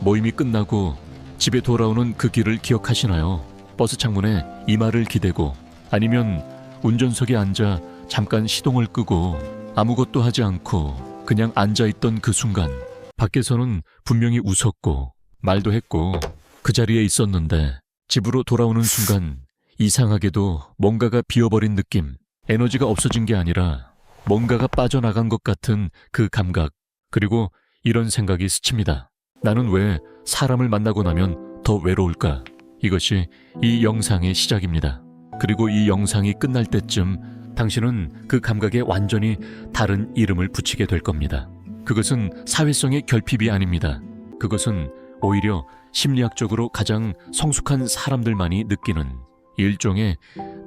모임이 끝나고 집에 돌아오는 그 길을 기억하시나요? 버스 창문에 이마를 기대고 아니면 운전석에 앉아 잠깐 시동을 끄고 아무것도 하지 않고 그냥 앉아있던 그 순간 밖에서는 분명히 웃었고 말도 했고 그 자리에 있었는데 집으로 돌아오는 순간 이상하게도 뭔가가 비어버린 느낌, 에너지가 없어진 게 아니라 뭔가가 빠져나간 것 같은 그 감각, 그리고 이런 생각이 스칩니다. 나는 왜 사람을 만나고 나면 더 외로울까? 이것이 이 영상의 시작입니다. 그리고 이 영상이 끝날 때쯤 당신은 그 감각에 완전히 다른 이름을 붙이게 될 겁니다. 그것은 사회성의 결핍이 아닙니다. 그것은 오히려 심리학적으로 가장 성숙한 사람들만이 느끼는 일종의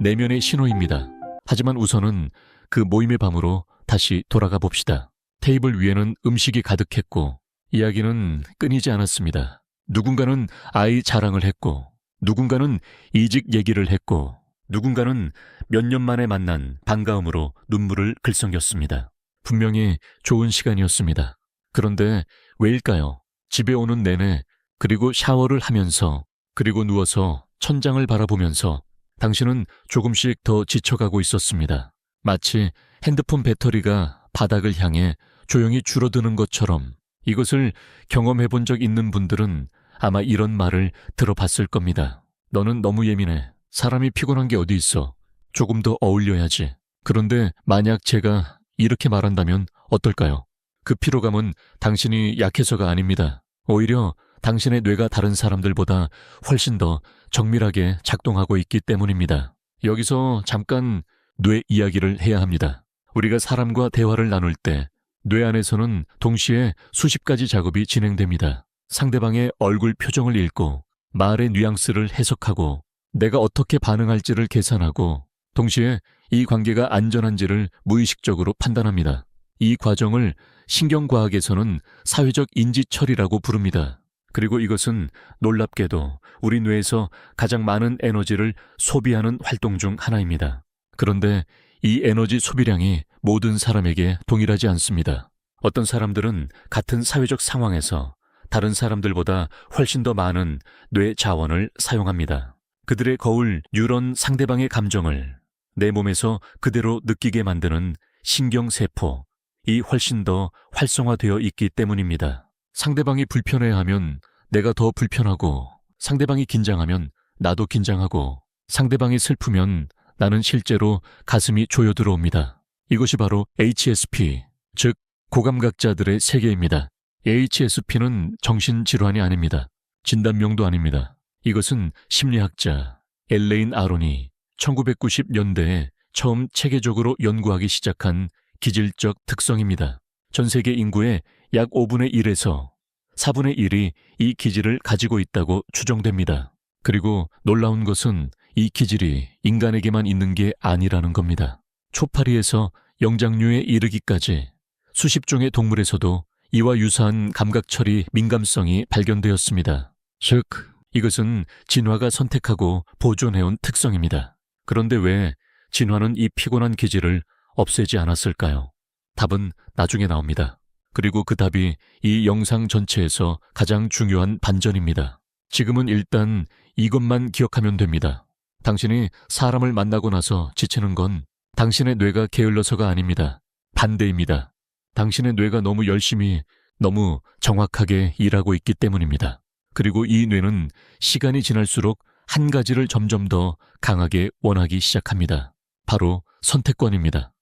내면의 신호입니다. 하지만 우선은 그 모임의 밤으로 다시 돌아가 봅시다. 테이블 위에는 음식이 가득했고 이야기는 끊이지 않았습니다. 누군가는 아이 자랑을 했고 누군가는 이직 얘기를 했고 누군가는 몇 년 만에 만난 반가움으로 눈물을 글썽였습니다. 분명히 좋은 시간이었습니다. 그런데 왜일까요? 집에 오는 내내 그리고 샤워를 하면서 그리고 누워서 천장을 바라보면서 당신은 조금씩 더 지쳐가고 있었습니다. 마치 핸드폰 배터리가 바닥을 향해 조용히 줄어드는 것처럼. 이것을 경험해 본 적 있는 분들은 아마 이런 말을 들어봤을 겁니다. 너는 너무 예민해. 사람이 피곤한 게 어디 있어. 조금 더 어울려야지. 그런데 만약 제가 이렇게 말한다면 어떨까요? 그 피로감은 당신이 약해서가 아닙니다. 오히려 당신의 뇌가 다른 사람들보다 훨씬 더 정밀하게 작동하고 있기 때문입니다. 여기서 잠깐 뇌 이야기를 해야 합니다. 우리가 사람과 대화를 나눌 때 뇌 안에서는 동시에 수십 가지 작업이 진행됩니다. 상대방의 얼굴 표정을 읽고 말의 뉘앙스를 해석하고 내가 어떻게 반응할지를 계산하고 동시에 이 관계가 안전한지를 무의식적으로 판단합니다. 이 과정을 신경과학에서는 사회적 인지처리라고 부릅니다. 그리고 이것은 놀랍게도 우리 뇌에서 가장 많은 에너지를 소비하는 활동 중 하나입니다. 그런데 이 에너지 소비량이 모든 사람에게 동일하지 않습니다. 어떤 사람들은 같은 사회적 상황에서 다른 사람들보다 훨씬 더 많은 뇌 자원을 사용합니다. 그들의 거울 뉴런 상대방의 감정을 내 몸에서 그대로 느끼게 만드는 신경세포, 이 훨씬 더 활성화되어 있기 때문입니다. 상대방이 불편해하면 내가 더 불편하고 상대방이 긴장하면 나도 긴장하고 상대방이 슬프면 나는 실제로 가슴이 조여들어옵니다. 이것이 바로 HSP, 즉 고감각자들의 세계입니다. HSP는 정신질환이 아닙니다. 진단명도 아닙니다. 이것은 심리학자 엘레인 아론이 1990년대에 처음 체계적으로 연구하기 시작한 기질적 특성입니다. 전 세계 인구의 약 5분의 1에서 4분의 1이 이 기질을 가지고 있다고 추정됩니다. 그리고 놀라운 것은 이 기질이 인간에게만 있는 게 아니라는 겁니다. 초파리에서 영장류에 이르기까지 수십 종의 동물에서도 이와 유사한 감각처리 민감성이 발견되었습니다. 즉, 이것은 진화가 선택하고 보존해온 특성입니다. 그런데 왜 진화는 이 피곤한 기질을 없애지 않았을까요? 답은 나중에 나옵니다. 그리고 그 답이 이 영상 전체에서 가장 중요한 반전입니다. 지금은 일단 이것만 기억하면 됩니다. 당신이 사람을 만나고 나서 지치는 건 당신의 뇌가 게을러서가 아닙니다. 반대입니다. 당신의 뇌가 너무 열심히, 너무 정확하게 일하고 있기 때문입니다. 그리고 이 뇌는 시간이 지날수록 한 가지를 점점 더 강하게 원하기 시작합니다. 바로 선택권입니다.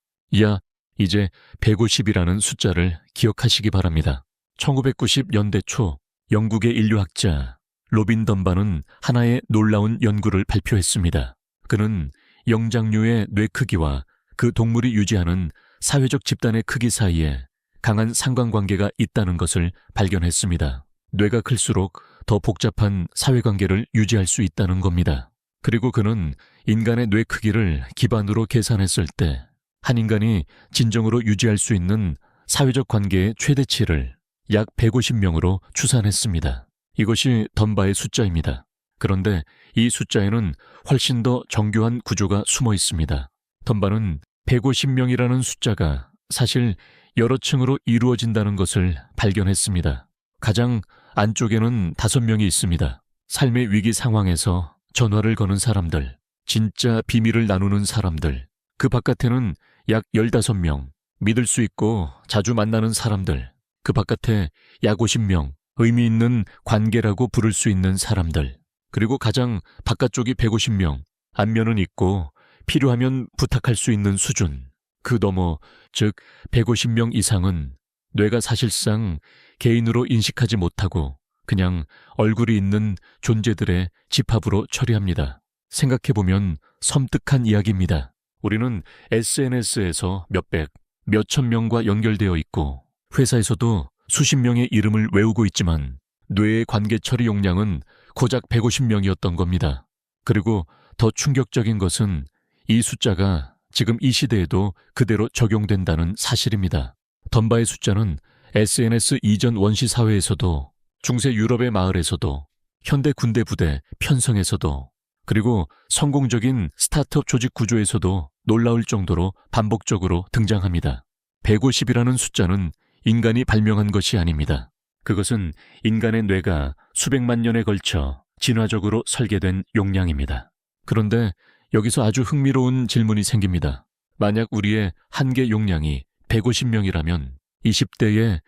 이제 150이라는 숫자를 기억하시기 바랍니다. 1990년대 초 영국의 인류학자 로빈 덤바는 하나의 놀라운 연구를 발표했습니다. 그는 영장류의 뇌 크기와 그 동물이 유지하는 사회적 집단의 크기 사이에 강한 상관관계가 있다는 것을 발견했습니다. 뇌가 클수록 더 복잡한 사회관계를 유지할 수 있다는 겁니다. 그리고 그는 인간의 뇌 크기를 기반으로 계산했을 때 한 인간이 진정으로 유지할 수 있는 사회적 관계의 최대치를 약 150명으로 추산했습니다. 이것이 덤바의 숫자입니다. 그런데 이 숫자에는 훨씬 더 정교한 구조가 숨어 있습니다. 덤바는 150명이라는 숫자가 사실 여러 층으로 이루어진다는 것을 발견했습니다. 가장 안쪽에는 5명이 있습니다. 삶의 위기 상황에서 전화를 거는 사람들, 진짜 비밀을 나누는 사람들. 그 바깥에는 약 15명, 믿을 수 있고 자주 만나는 사람들. 그 바깥에 약 50명, 의미 있는 관계라고 부를 수 있는 사람들. 그리고 가장 바깥쪽이 150명, 안면은 있고 필요하면 부탁할 수 있는 수준. 그 너머, 즉 150명 이상은 뇌가 사실상 개인으로 인식하지 못하고 그냥 얼굴이 있는 존재들의 집합으로 처리합니다. 생각해보면 섬뜩한 이야기입니다. 우리는 SNS에서 몇백, 몇천 명과 연결되어 있고 회사에서도 수십 명의 이름을 외우고 있지만 뇌의 관계 처리 용량은 고작 150명이었던 겁니다. 그리고 더 충격적인 것은 이 숫자가 지금 이 시대에도 그대로 적용된다는 사실입니다. 던바의 숫자는 SNS 이전 원시 사회에서도 중세 유럽의 마을에서도 현대 군대 부대 편성에서도 그리고 성공적인 스타트업 조직 구조에서도 놀라울 정도로 반복적으로 등장합니다. 150이라는 숫자는 인간이 발명한 것이 아닙니다. 그것은 인간의 뇌가 수백만 년에 걸쳐 진화적으로 설계된 용량입니다. 그런데 여기서 아주 흥미로운 질문이 생깁니다. 만약 우리의 한계 용량이 150명이라면 20대에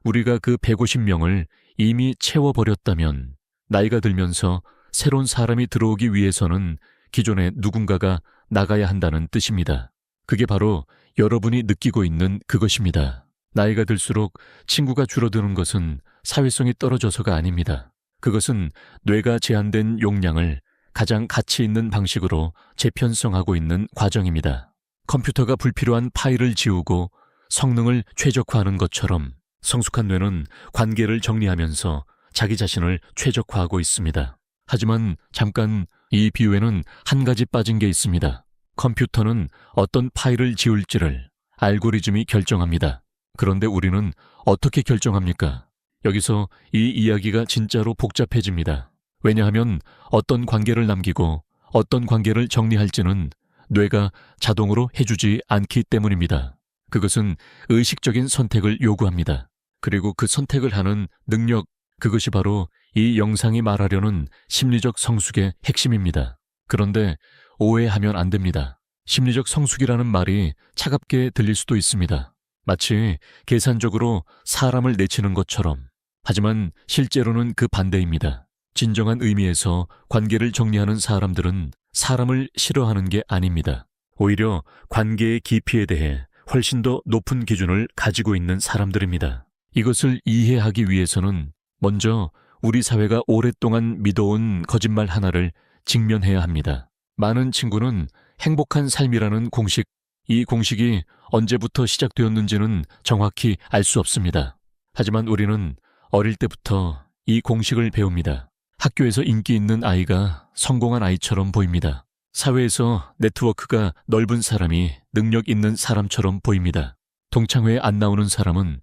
우리가 그 150명을 이미 채워버렸다면 나이가 들면서 새로운 사람이 들어오기 위해서는 기존에 누군가가 나가야 한다는 뜻입니다. 그게 바로 여러분이 느끼고 있는 그것입니다. 나이가 들수록 친구가 줄어드는 것은 사회성이 떨어져서가 아닙니다. 그것은 뇌가 제한된 용량을 가장 가치 있는 방식으로 재편성하고 있는 과정입니다. 컴퓨터가 불필요한 파일을 지우고 성능을 최적화하는 것처럼 성숙한 뇌는 관계를 정리하면서 자기 자신을 최적화하고 있습니다. 하지만 잠깐 이 비유에는 한 가지 빠진 게 있습니다. 컴퓨터는 어떤 파일을 지울지를 알고리즘이 결정합니다. 그런데 우리는 어떻게 결정합니까? 여기서 이 이야기가 진짜로 복잡해집니다. 왜냐하면 어떤 관계를 남기고 어떤 관계를 정리할지는 뇌가 자동으로 해주지 않기 때문입니다. 그것은 의식적인 선택을 요구합니다. 그리고 그 선택을 하는 능력, 그것이 바로 이 영상이 말하려는 심리적 성숙의 핵심입니다. 그런데 오해하면 안 됩니다. 심리적 성숙이라는 말이 차갑게 들릴 수도 있습니다. 마치 계산적으로 사람을 내치는 것처럼. 하지만 실제로는 그 반대입니다. 진정한 의미에서 관계를 정리하는 사람들은 사람을 싫어하는 게 아닙니다. 오히려 관계의 깊이에 대해 훨씬 더 높은 기준을 가지고 있는 사람들입니다. 이것을 이해하기 위해서는 먼저 우리 사회가 오랫동안 믿어온 거짓말 하나를 직면해야 합니다. 많은 친구는 행복한 삶이라는 공식, 이 공식이 언제부터 시작되었는지는 정확히 알 수 없습니다. 하지만 우리는 어릴 때부터 이 공식을 배웁니다. 학교에서 인기 있는 아이가 성공한 아이처럼 보입니다. 사회에서 네트워크가 넓은 사람이 능력 있는 사람처럼 보입니다. 동창회에 안 나오는 사람은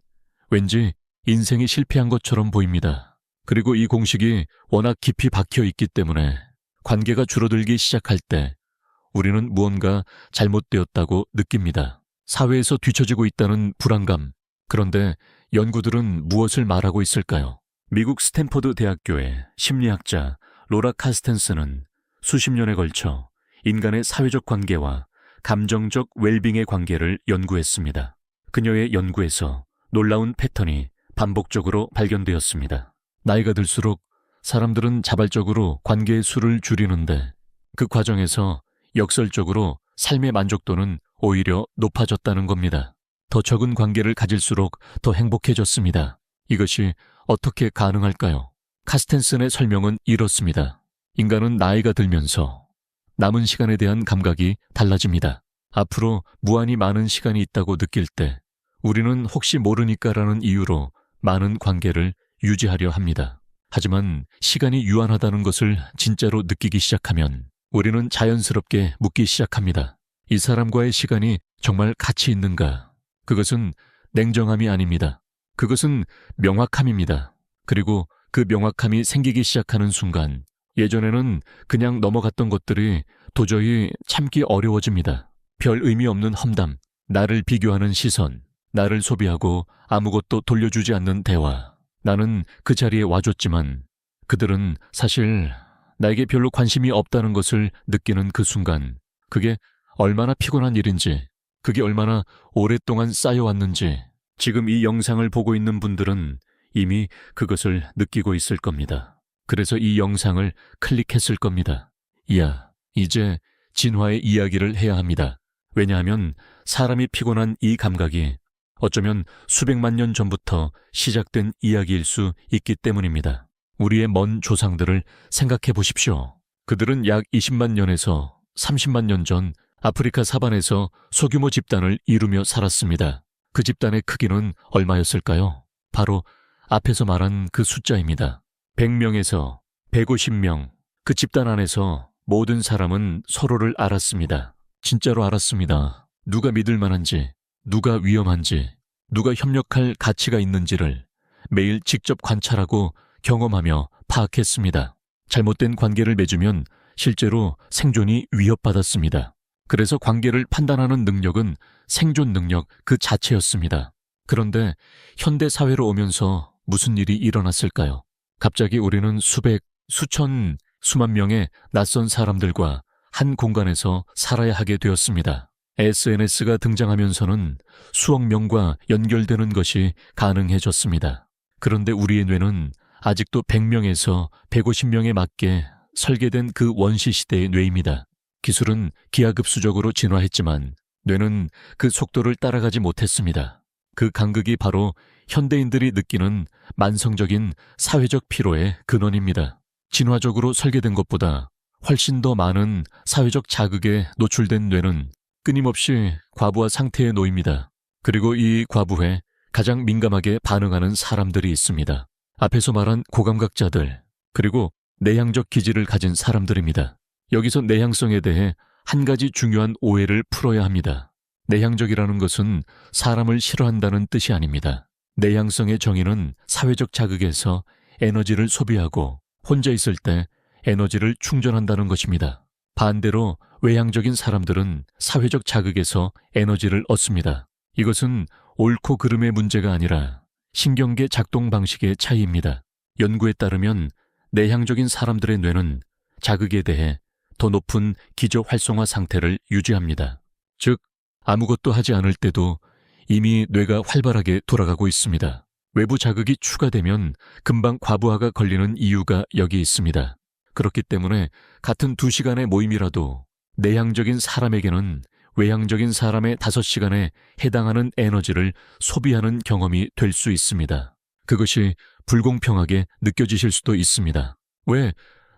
왠지 인생이 실패한 것처럼 보입니다. 그리고 이 공식이 워낙 깊이 박혀 있기 때문에 관계가 줄어들기 시작할 때 우리는 무언가 잘못되었다고 느낍니다. 사회에서 뒤처지고 있다는 불안감. 그런데 연구들은 무엇을 말하고 있을까요? 미국 스탠퍼드 대학교의 심리학자 로라 카스텐스는 수십 년에 걸쳐 인간의 사회적 관계와 감정적 웰빙의 관계를 연구했습니다. 그녀의 연구에서 놀라운 패턴이 반복적으로 발견되었습니다. 나이가 들수록 사람들은 자발적으로 관계의 수를 줄이는데 그 과정에서 역설적으로 삶의 만족도는 오히려 높아졌다는 겁니다. 더 적은 관계를 가질수록 더 행복해졌습니다. 이것이 어떻게 가능할까요? 카스텐슨의 설명은 이렇습니다. 인간은 나이가 들면서 남은 시간에 대한 감각이 달라집니다. 앞으로 무한히 많은 시간이 있다고 느낄 때 우리는 혹시 모르니까라는 이유로 많은 관계를 유지하려 합니다. 하지만 시간이 유한하다는 것을 진짜로 느끼기 시작하면 우리는 자연스럽게 묻기 시작합니다. 이 사람과의 시간이 정말 가치 있는가? 그것은 냉정함이 아닙니다. 그것은 명확함입니다. 그리고 그 명확함이 생기기 시작하는 순간 예전에는 그냥 넘어갔던 것들이 도저히 참기 어려워집니다. 별 의미 없는 험담, 나를 비교하는 시선, 나를 소비하고 아무것도 돌려주지 않는 대화. 나는 그 자리에 와줬지만 그들은 사실 나에게 별로 관심이 없다는 것을 느끼는 그 순간, 그게 얼마나 피곤한 일인지, 그게 얼마나 오랫동안 쌓여왔는지 지금 이 영상을 보고 있는 분들은 이미 그것을 느끼고 있을 겁니다. 그래서 이 영상을 클릭했을 겁니다. 이야, 이제 진화의 이야기를 해야 합니다. 왜냐하면 사람이 피곤한 이 감각이 어쩌면 수백만 년 전부터 시작된 이야기일 수 있기 때문입니다. 우리의 먼 조상들을 생각해 보십시오. 그들은 약 20만 년에서 30만 년 전 아프리카 사반에서 소규모 집단을 이루며 살았습니다. 그 집단의 크기는 얼마였을까요? 바로 앞에서 말한 그 숫자입니다. 100명에서 150명. 그 집단 안에서 모든 사람은 서로를 알았습니다. 진짜로 알았습니다. 누가 믿을 만한지, 누가 위험한지, 누가 협력할 가치가 있는지를 매일 직접 관찰하고 경험하며 파악했습니다. 잘못된 관계를 맺으면 실제로 생존이 위협받았습니다. 그래서 관계를 판단하는 능력은 생존 능력 그 자체였습니다. 그런데 현대 사회로 오면서 무슨 일이 일어났을까요? 갑자기 우리는 수백, 수천, 수만 명의 낯선 사람들과 한 공간에서 살아야 하게 되었습니다. SNS가 등장하면서는 수억 명과 연결되는 것이 가능해졌습니다. 그런데 우리의 뇌는 아직도 100명에서 150명에 맞게 설계된 그 원시 시대의 뇌입니다. 기술은 기하급수적으로 진화했지만 뇌는 그 속도를 따라가지 못했습니다. 그 간극이 바로 현대인들이 느끼는 만성적인 사회적 피로의 근원입니다. 진화적으로 설계된 것보다 훨씬 더 많은 사회적 자극에 노출된 뇌는 끊임없이 과부하 상태에 놓입니다. 그리고 이 과부에 가장 민감하게 반응하는 사람들이 있습니다. 앞에서 말한 고감각자들, 그리고 내향적 기질을 가진 사람들입니다. 여기서 내향성에 대해 한 가지 중요한 오해를 풀어야 합니다. 내향적이라는 것은 사람을 싫어한다는 뜻이 아닙니다. 내향성의 정의는 사회적 자극에서 에너지를 소비하고 혼자 있을 때 에너지를 충전한다는 것입니다. 반대로 외향적인 사람들은 사회적 자극에서 에너지를 얻습니다. 이것은 옳고 그름의 문제가 아니라 신경계 작동 방식의 차이입니다. 연구에 따르면 내향적인 사람들의 뇌는 자극에 대해 더 높은 기저 활성화 상태를 유지합니다. 즉, 아무것도 하지 않을 때도 이미 뇌가 활발하게 돌아가고 있습니다. 외부 자극이 추가되면 금방 과부하가 걸리는 이유가 여기 있습니다. 그렇기 때문에 같은 2시간의 모임이라도 내향적인 사람에게는 외향적인 사람의 5시간에 해당하는 에너지를 소비하는 경험이 될 수 있습니다. 그것이 불공평하게 느껴지실 수도 있습니다. 왜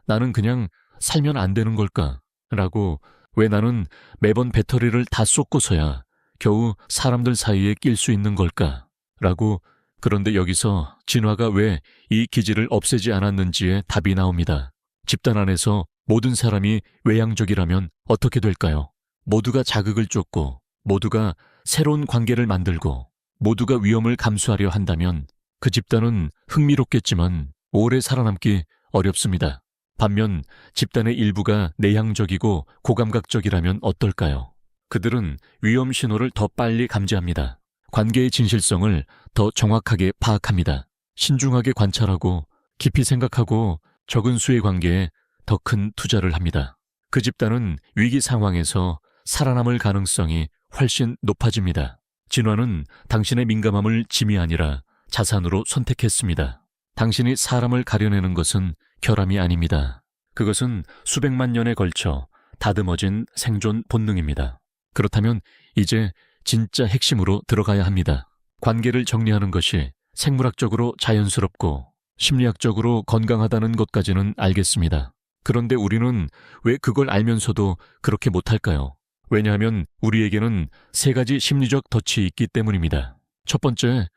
나는 그냥 살면 안 되는 걸까? 라고, 왜 나는 매번 배터리를 다 쏟고서야 겨우 사람들 사이에 낄 수 있는 걸까? 라고. 그런데 여기서 진화가 왜 이 기질을 없애지 않았는지에 답이 나옵니다. 집단 안에서 모든 사람이 외향적이라면 어떻게 될까요? 모두가 자극을 쫓고, 모두가 새로운 관계를 만들고, 모두가 위험을 감수하려 한다면 그 집단은 흥미롭겠지만 오래 살아남기 어렵습니다. 반면 집단의 일부가 내향적이고 고감각적이라면 어떨까요? 그들은 위험 신호를 더 빨리 감지합니다. 관계의 진실성을 더 정확하게 파악합니다. 신중하게 관찰하고 깊이 생각하고 적은 수의 관계에 더 큰 투자를 합니다. 그 집단은 위기 상황에서 살아남을 가능성이 훨씬 높아집니다. 진화는 당신의 민감함을 짐이 아니라 자산으로 선택했습니다. 당신이 사람을 가려내는 것은 결함이 아닙니다. 그것은 수백만 년에 걸쳐 다듬어진 생존 본능입니다. 그렇다면 이제 진짜 핵심으로 들어가야 합니다. 관계를 정리하는 것이 생물학적으로 자연스럽고 심리학적으로 건강하다는 것까지는 알겠습니다. 그런데 우리는 왜 그걸 알면서도 그렇게 못할까요? 왜냐하면 우리에게는 3가지 심리적 덫이 있기 때문입니다. 첫 번째,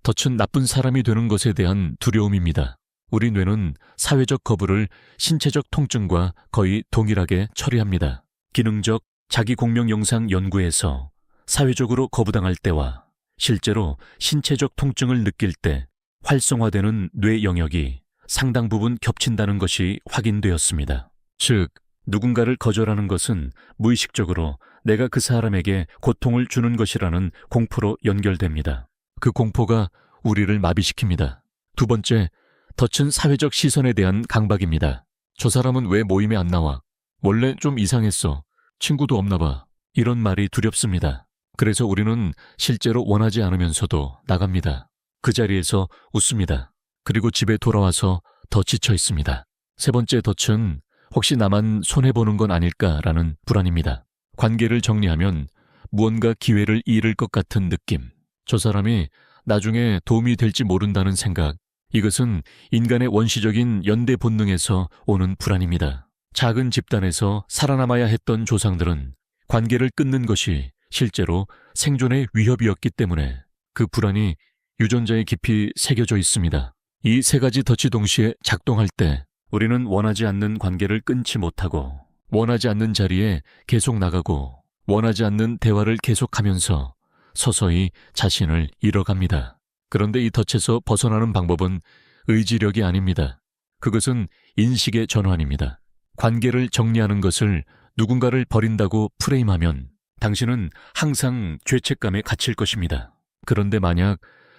덫은 나쁜 사람이 되는 것에 대한 두려움입니다. 우리 뇌는 사회적 거부를 신체적 통증과 거의 동일하게 처리합니다. 기능적 자기공명 영상 연구에서 사회적으로 거부당할 때와 실제로 신체적 통증을 느낄 때 활성화되는 뇌 영역이 상당 부분 겹친다는 것이 확인되었습니다. 즉, 누군가를 거절하는 것은 무의식적으로 내가 그 사람에게 고통을 주는 것이라는 공포로 연결됩니다. 그 공포가 우리를 마비시킵니다. 두 번째, 덫은 사회적 시선에 대한 강박입니다. 저 사람은 왜 모임에 안 나와? 원래 좀 이상했어. 친구도 없나 봐. 이런 말이 두렵습니다. 그래서 우리는 실제로 원하지 않으면서도 나갑니다. 그 자리에서 웃습니다. 그리고 집에 돌아와서 더 지쳐 있습니다. 세 번째 덫은 혹시 나만 손해보는 건 아닐까라는 불안입니다. 관계를 정리하면 무언가 기회를 잃을 것 같은 느낌. 저 사람이 나중에 도움이 될지 모른다는 생각. 이것은 인간의 원시적인 연대 본능에서 오는 불안입니다. 작은 집단에서 살아남아야 했던 조상들은 관계를 끊는 것이 실제로 생존의 위협이었기 때문에 그 불안이 유전자에 깊이 새겨져 있습니다. 이 세 가지 덫이 동시에 작동할 때 우리는 원하지 않는 관계를 끊지 못하고 원하지 않는 자리에 계속 나가고 원하지 않는 대화를 계속하면서 서서히 자신을 잃어갑니다. 그런데 이 덫에서 벗어나는 방법은 의지력이 아닙니다. 그것은 인식의 전환입니다. 관계를 정리하는 것을 누군가를 버린다고 프레임하면 당신은 항상 죄책감에 갇힐 것입니다. 그런데 만약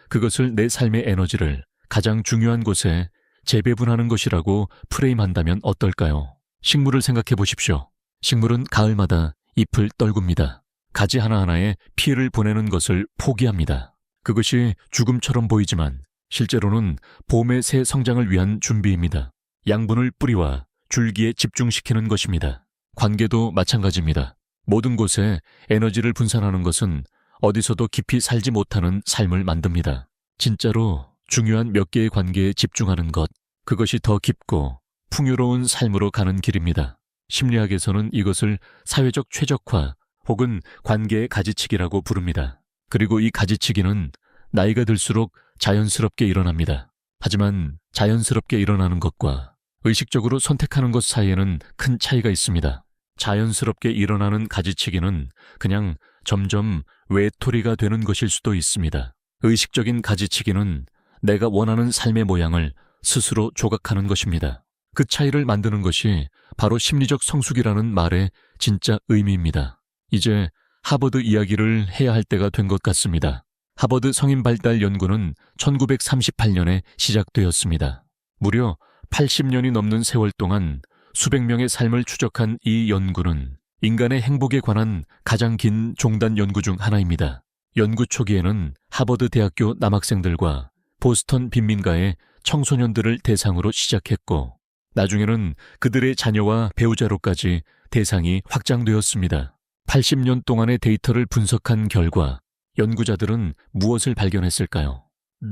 그것을 내 삶의 에너지를 가장 중요한 곳에 재배분하는 것이라고 프레임한다면 어떨까요? 식물을 생각해 보십시오. 식물은 가을마다 잎을 떨굽니다. 가지 하나하나에 피해를 보내는 것을 포기합니다. 그것이 죽음처럼 보이지만 실제로는 봄의 새 성장을 위한 준비입니다. 양분을 뿌리와 줄기에 집중시키는 것입니다. 관계도 마찬가지입니다. 모든 곳에 에너지를 분산하는 것은 어디서도 깊이 살지 못하는 삶을 만듭니다. 진짜로 중요한 몇 개의 관계에 집중하는 것, 그것이 더 깊고 풍요로운 삶으로 가는 길입니다. 심리학에서는 이것을 사회적 최적화 혹은 관계의 가지치기라고 부릅니다. 그리고 이 가지치기는 나이가 들수록 자연스럽게 일어납니다. 하지만 자연스럽게 일어나는 것과 의식적으로 선택하는 것 사이에는 큰 차이가 있습니다. 자연스럽게 일어나는 가지치기는 그냥 점점 외톨이가 되는 것일 수도 있습니다. 의식적인 가지치기는 내가 원하는 삶의 모양을 스스로 조각하는 것입니다. 그 차이를 만드는 것이 바로 심리적 성숙이라는 말의 진짜 의미입니다. 이제 하버드 이야기를 해야 할 때가 된 것 같습니다. 하버드 성인발달 연구는 1938년에 시작되었습니다. 무려 80년이 넘는 세월 동안 수백 명의 삶을 추적한 이 연구는 인간의 행복에 관한 가장 긴 종단 연구 중 하나입니다. 연구 초기에는 하버드 대학교 남학생들과 보스턴 빈민가의 청소년들을 대상으로 시작했고 나중에는 그들의 자녀와 배우자로까지 대상이 확장되었습니다. 80년 동안의 데이터를 분석한 결과 연구자들은 무엇을 발견했을까요?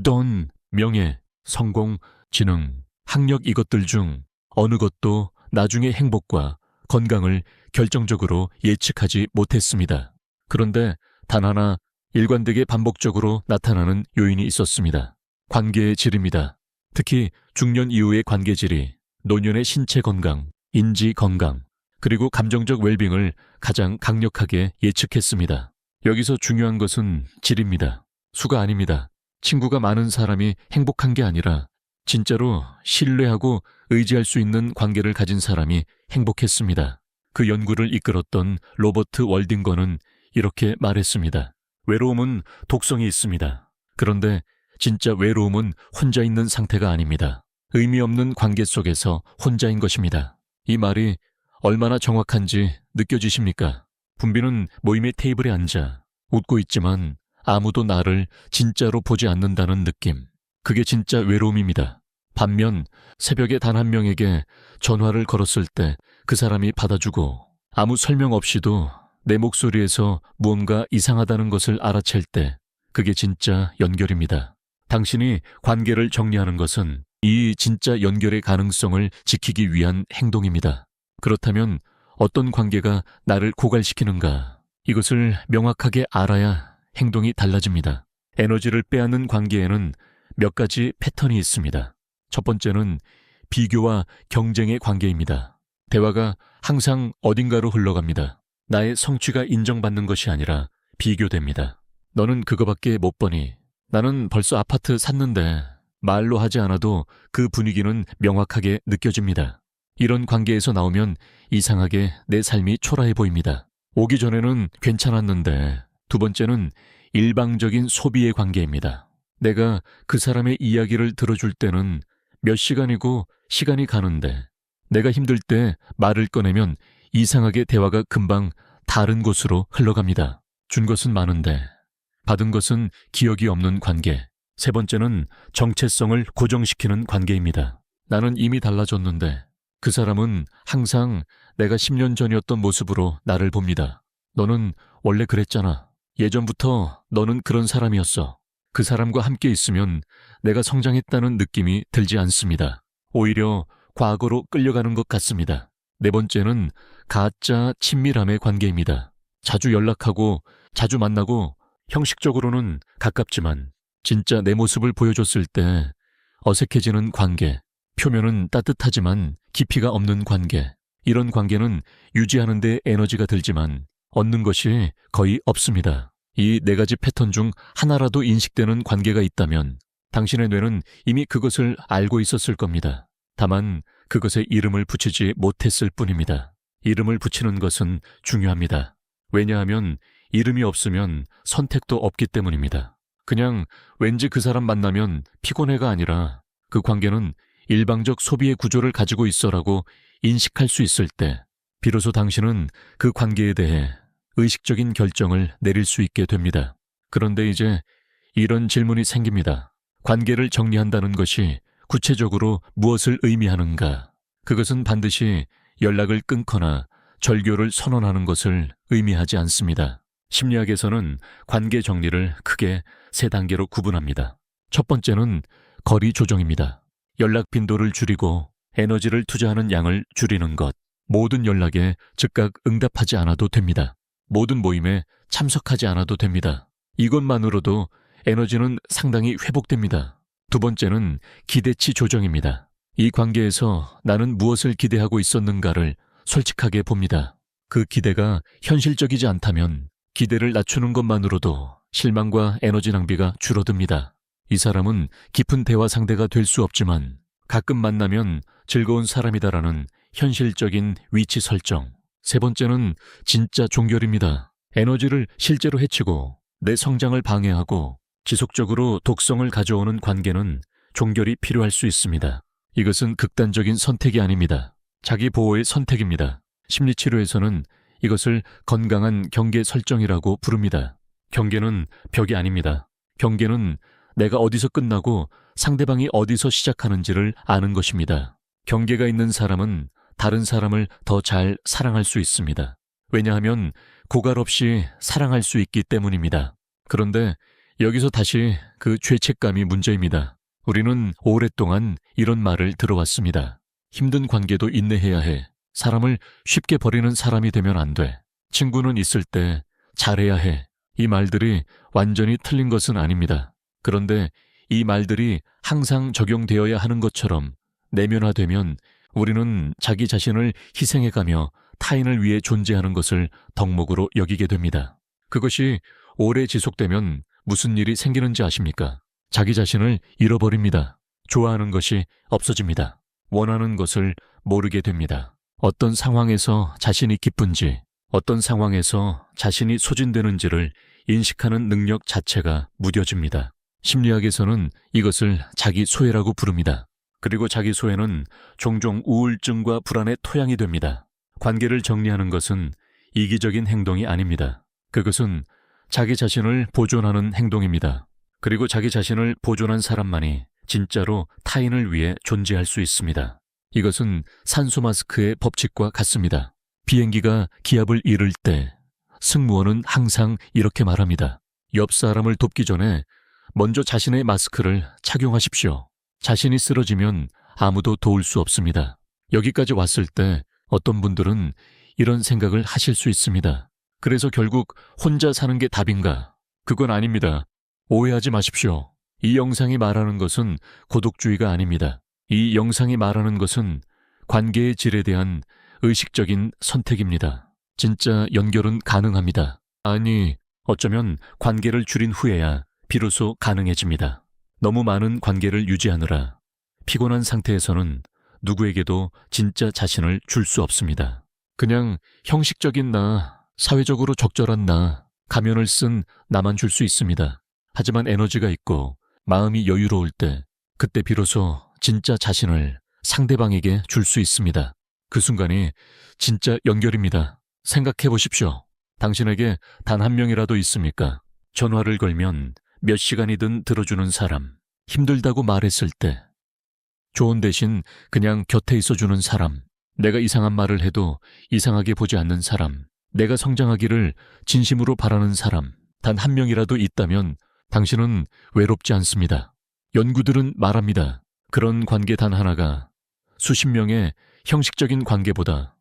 돈, 명예, 성공, 지능, 학력 이것들 중 어느 것도 나중의 행복과 건강을 결정적으로 예측하지 못했습니다. 그런데 단 하나 일관되게 반복적으로 나타나는 요인이 있었습니다. 관계의 질입니다. 특히 중년 이후의 관계질이 노년의 신체 건강, 인지 건강, 그리고 감정적 웰빙을 가장 강력하게 예측했습니다. 여기서 중요한 것은 질입니다. 수가 아닙니다. 친구가 많은 사람이 행복한 게 아니라 진짜로 신뢰하고 의지할 수 있는 관계를 가진 사람이 행복했습니다. 그 연구를 이끌었던 로버트 월딩거는 이렇게 말했습니다. 외로움은 독성이 있습니다. 그런데 진짜 외로움은 혼자 있는 상태가 아닙니다. 의미 없는 관계 속에서 혼자인 것입니다. 이 말이 얼마나 정확한지 느껴지십니까? 분비는 모임의 테이블에 앉아 웃고 있지만 아무도 나를 진짜로 보지 않는다는 느낌. 그게 진짜 외로움입니다. 반면 새벽에 단 한 명에게 전화를 걸었을 때 그 사람이 받아주고 아무 설명 없이도 내 목소리에서 무언가 이상하다는 것을 알아챌 때 그게 진짜 연결입니다. 당신이 관계를 정리하는 것은 이 진짜 연결의 가능성을 지키기 위한 행동입니다. 그렇다면 어떤 관계가 나를 고갈시키는가? 이것을 명확하게 알아야 행동이 달라집니다. 에너지를 빼앗는 관계에는 몇 가지 패턴이 있습니다. 첫 번째는 비교와 경쟁의 관계입니다. 대화가 항상 어딘가로 흘러갑니다. 나의 성취가 인정받는 것이 아니라 비교됩니다. 너는 그거밖에 못 버니? 나는 벌써 아파트 샀는데. 말로 하지 않아도 그 분위기는 명확하게 느껴집니다. 이런 관계에서 나오면 이상하게 내 삶이 초라해 보입니다. 오기 전에는 괜찮았는데. 두 번째는 일방적인 소비의 관계입니다. 내가 그 사람의 이야기를 들어줄 때는 몇 시간이고 시간이 가는데 내가 힘들 때 말을 꺼내면 이상하게 대화가 금방 다른 곳으로 흘러갑니다. 준 것은 많은데 받은 것은 기억이 없는 관계. 세 번째는 정체성을 고정시키는 관계입니다. 나는 이미 달라졌는데 그 사람은 항상 내가 10년 전이었던 모습으로 나를 봅니다. 너는 원래 그랬잖아. 예전부터 너는 그런 사람이었어. 그 사람과 함께 있으면 내가 성장했다는 느낌이 들지 않습니다. 오히려 과거로 끌려가는 것 같습니다. 네 번째는 가짜 친밀함의 관계입니다. 자주 연락하고 자주 만나고 형식적으로는 가깝지만 진짜 내 모습을 보여줬을 때 어색해지는 관계. 표면은 따뜻하지만 깊이가 없는 관계. 이런 관계는 유지하는 데 에너지가 들지만 얻는 것이 거의 없습니다. 이 네 가지 패턴 중 하나라도 인식되는 관계가 있다면 당신의 뇌는 이미 그것을 알고 있었을 겁니다. 다만 그것에 이름을 붙이지 못했을 뿐입니다. 이름을 붙이는 것은 중요합니다. 왜냐하면 이름이 없으면 선택도 없기 때문입니다. 그냥 왠지 그 사람 만나면 피곤해가 아니라 그 관계는 일방적 소비의 구조를 가지고 있어라고 인식할 수 있을 때 비로소 당신은 그 관계에 대해 의식적인 결정을 내릴 수 있게 됩니다. 그런데 이제 이런 질문이 생깁니다. 관계를 정리한다는 것이 구체적으로 무엇을 의미하는가? 그것은 반드시 연락을 끊거나 절교를 선언하는 것을 의미하지 않습니다. 심리학에서는 관계 정리를 크게 세 단계로 구분합니다. 첫 번째는 거리 조정입니다. 연락 빈도를 줄이고 에너지를 투자하는 양을 줄이는 것. 모든 연락에 즉각 응답하지 않아도 됩니다. 모든 모임에 참석하지 않아도 됩니다. 이것만으로도 에너지는 상당히 회복됩니다. 두 번째는 기대치 조정입니다. 이 관계에서 나는 무엇을 기대하고 있었는가를 솔직하게 봅니다. 그 기대가 현실적이지 않다면 기대를 낮추는 것만으로도 실망과 에너지 낭비가 줄어듭니다. 이 사람은 깊은 대화 상대가 될 수 없지만 가끔 만나면 즐거운 사람이다라는 현실적인 위치 설정. 세 번째는 진짜 종결입니다. 에너지를 실제로 해치고 내 성장을 방해하고 지속적으로 독성을 가져오는 관계는 종결이 필요할 수 있습니다. 이것은 극단적인 선택이 아닙니다. 자기 보호의 선택입니다. 심리치료에서는 이것을 건강한 경계 설정이라고 부릅니다. 경계는 벽이 아닙니다. 경계는 내가 어디서 끝나고 상대방이 어디서 시작하는지를 아는 것입니다. 경계가 있는 사람은 다른 사람을 더 잘 사랑할 수 있습니다. 왜냐하면 고갈 없이 사랑할 수 있기 때문입니다. 그런데 여기서 다시 그 죄책감이 문제입니다. 우리는 오랫동안 이런 말을 들어왔습니다. 힘든 관계도 인내해야 해. 사람을 쉽게 버리는 사람이 되면 안 돼. 친구는 있을 때 잘해야 해. 이 말들이 완전히 틀린 것은 아닙니다. 그런데 이 말들이 항상 적용되어야 하는 것처럼 내면화되면 우리는 자기 자신을 희생해가며 타인을 위해 존재하는 것을 덕목으로 여기게 됩니다. 그것이 오래 지속되면 무슨 일이 생기는지 아십니까? 자기 자신을 잃어버립니다. 좋아하는 것이 없어집니다. 원하는 것을 모르게 됩니다. 어떤 상황에서 자신이 기쁜지, 어떤 상황에서 자신이 소진되는지를 인식하는 능력 자체가 무뎌집니다. 심리학에서는 이것을 자기 소외라고 부릅니다. 그리고 자기 소외는 종종 우울증과 불안의 토양이 됩니다. 관계를 정리하는 것은 이기적인 행동이 아닙니다. 그것은 자기 자신을 보존하는 행동입니다. 그리고 자기 자신을 보존한 사람만이 진짜로 타인을 위해 존재할 수 있습니다. 이것은 산소 마스크의 법칙과 같습니다. 비행기가 기압을 잃을 때 승무원은 항상 이렇게 말합니다. 옆 사람을 돕기 전에 먼저 자신의 마스크를 착용하십시오. 자신이 쓰러지면 아무도 도울 수 없습니다. 여기까지 왔을 때 어떤 분들은 이런 생각을 하실 수 있습니다. 그래서 결국 혼자 사는 게 답인가? 그건 아닙니다. 오해하지 마십시오. 이 영상이 말하는 것은 고독주의가 아닙니다. 이 영상이 말하는 것은 관계의 질에 대한 의식적인 선택입니다. 진짜 연결은 가능합니다. 아니, 어쩌면 관계를 줄인 후에야 비로소 가능해집니다. 너무 많은 관계를 유지하느라 피곤한 상태에서는 누구에게도 진짜 자신을 줄 수 없습니다. 그냥 형식적인 나, 사회적으로 적절한 나, 가면을 쓴 나만 줄 수 있습니다. 하지만 에너지가 있고 마음이 여유로울 때, 그때 비로소 진짜 자신을 상대방에게 줄 수 있습니다. 그 순간이 진짜 연결입니다. 생각해 보십시오. 당신에게 단 한 명이라도 있습니까? 전화를 걸면 몇 시간이든 들어주는 사람, 힘들다고 말했을 때 조언 대신 그냥 곁에 있어주는 사람, 내가 이상한 말을 해도 이상하게 보지 않는 사람, 내가 성장하기를 진심으로 바라는 사람, 단 한 명이라도 있다면 당신은 외롭지 않습니다. 연구들은 말합니다. 그런 관계 단 하나가 수십 명의 형식적인 관계보다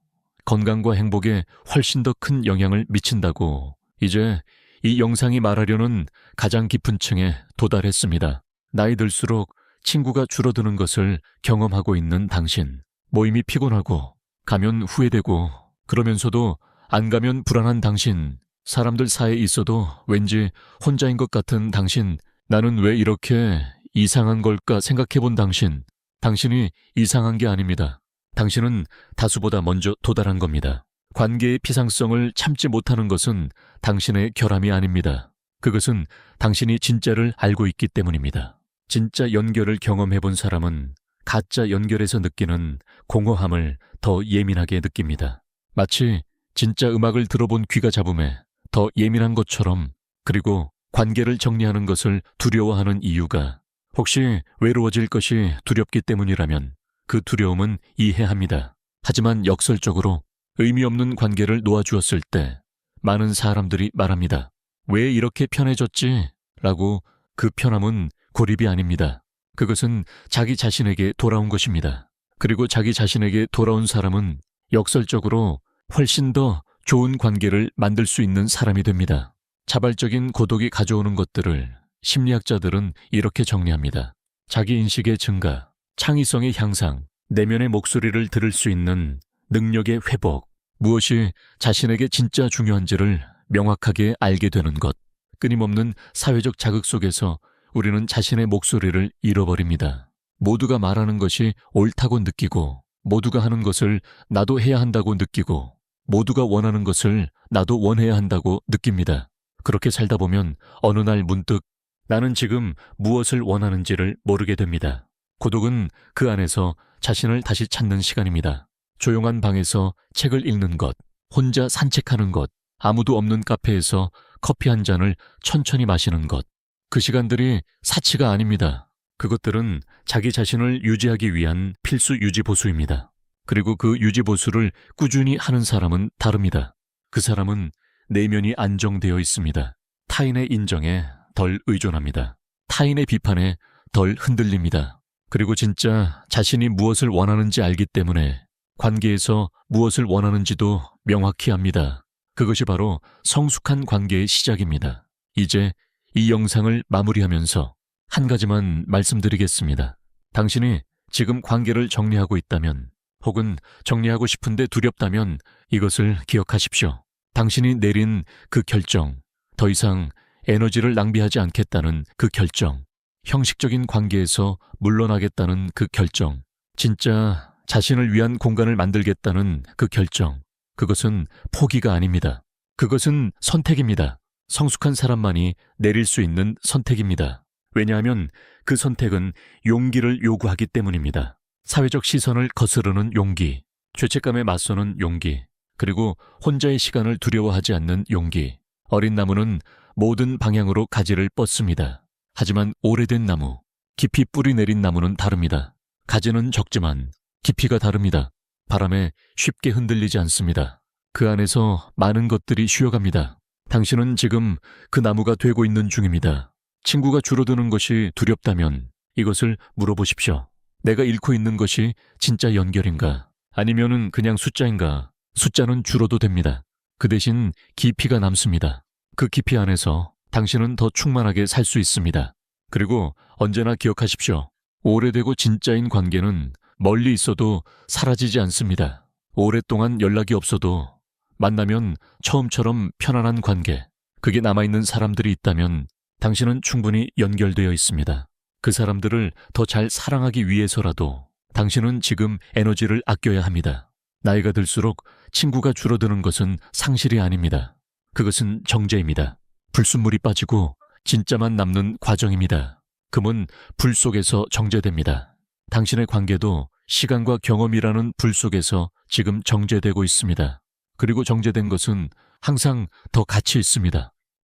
건강과 행복에 훨씬 더 큰 영향을 미친다고. 이제 이 영상이 말하려는 가장 깊은 층에 도달했습니다. 나이 들수록 친구가 줄어드는 것을 경험하고 있는 당신. 모임이 피곤하고 가면 후회되고 그러면서도 안 가면 불안한 당신. 사람들 사이에 있어도 왠지 혼자인 것 같은 당신. 나는 왜 이렇게 이상한 걸까 생각해 본 당신. 당신이 이상한 게 아닙니다. 당신은 다수보다 먼저 도달한 겁니다. 관계의 피상성을 참지 못하는 것은 당신의 결함이 아닙니다. 그것은 당신이 진짜를 알고 있기 때문입니다. 진짜 연결을 경험해 본 사람은 가짜 연결에서 느끼는 공허함을 더 예민하게 느낍니다. 마치 진짜 음악을 들어본 귀가 잡음에 더 예민한 것처럼. 그리고 관계를 정리하는 것을 두려워하는 이유가 혹시 외로워질 것이 두렵기 때문이라면 그 두려움은 이해합니다. 하지만 역설적으로 의미 없는 관계를 놓아주었을 때 많은 사람들이 말합니다. 왜 이렇게 편해졌지? 라고. 그 편함은 고립이 아닙니다. 그것은 자기 자신에게 돌아온 것입니다. 그리고 자기 자신에게 돌아온 사람은 역설적으로 훨씬 더 좋은 관계를 만들 수 있는 사람이 됩니다. 자발적인 고독이 가져오는 것들을 심리학자들은 이렇게 정리합니다. 자기인식의 증가, 창의성의 향상, 내면의 목소리를 들을 수 있는 능력의 회복, 무엇이 자신에게 진짜 중요한지를 명확하게 알게 되는 것. 끊임없는 사회적 자극 속에서 우리는 자신의 목소리를 잃어버립니다. 모두가 말하는 것이 옳다고 느끼고, 모두가 하는 것을 나도 해야 한다고 느끼고, 모두가 원하는 것을 나도 원해야 한다고 느낍니다. 그렇게 살다 보면 어느 날 문득 나는 지금 무엇을 원하는지를 모르게 됩니다. 고독은 그 안에서 자신을 다시 찾는 시간입니다. 조용한 방에서 책을 읽는 것, 혼자 산책하는 것, 아무도 없는 카페에서 커피 한 잔을 천천히 마시는 것. 그 시간들이 사치가 아닙니다. 그것들은 자기 자신을 유지하기 위한 필수 유지보수입니다. 그리고 그 유지보수를 꾸준히 하는 사람은 다릅니다. 그 사람은 내면이 안정되어 있습니다. 타인의 인정에 덜 의존합니다. 타인의 비판에 덜 흔들립니다. 그리고 진짜 자신이 무엇을 원하는지 알기 때문에 관계에서 무엇을 원하는지도 명확히 합니다. 그것이 바로 성숙한 관계의 시작입니다. 이제 이 영상을 마무리하면서 한 가지만 말씀드리겠습니다. 당신이 지금 관계를 정리하고 있다면, 혹은 정리하고 싶은데 두렵다면 이것을 기억하십시오. 당신이 내린 그 결정, 더 이상 에너지를 낭비하지 않겠다는 그 결정, 형식적인 관계에서 물러나겠다는 그 결정, 진짜 자신을 위한 공간을 만들겠다는 그 결정, 그것은 포기가 아닙니다. 그것은 선택입니다. 성숙한 사람만이 내릴 수 있는 선택입니다. 왜냐하면 그 선택은 용기를 요구하기 때문입니다. 사회적 시선을 거스르는 용기, 죄책감에 맞서는 용기, 그리고 혼자의 시간을 두려워하지 않는 용기. 어린 나무는 모든 방향으로 가지를 뻗습니다. 하지만 오래된 나무, 깊이 뿌리 내린 나무는 다릅니다. 가지는 적지만 깊이가 다릅니다. 바람에 쉽게 흔들리지 않습니다. 그 안에서 많은 것들이 쉬어갑니다. 당신은 지금 그 나무가 되고 있는 중입니다. 친구가 줄어드는 것이 두렵다면 이것을 물어보십시오. 내가 잃고 있는 것이 진짜 연결인가? 아니면은 그냥 숫자인가? 숫자는 줄어도 됩니다. 그 대신 깊이가 남습니다. 그 깊이 안에서 당신은 더 충만하게 살 수 있습니다. 그리고 언제나 기억하십시오. 오래되고 진짜인 관계는 멀리 있어도 사라지지 않습니다. 오랫동안 연락이 없어도 만나면 처음처럼 편안한 관계, 그게 남아있는 사람들이 있다면 당신은 충분히 연결되어 있습니다. 그 사람들을 더 잘 사랑하기 위해서라도 당신은 지금 에너지를 아껴야 합니다. 나이가 들수록 친구가 줄어드는 것은 상실이 아닙니다. 그것은 정제입니다. 불순물이 빠지고 진짜만 남는 과정입니다. 금은 불 속에서 정제됩니다. 당신의 관계도 시간과 경험이라는 불 속에서 지금 정제되고 있습니다. 그리고 정제된 것은 항상 더 가치 있습니다.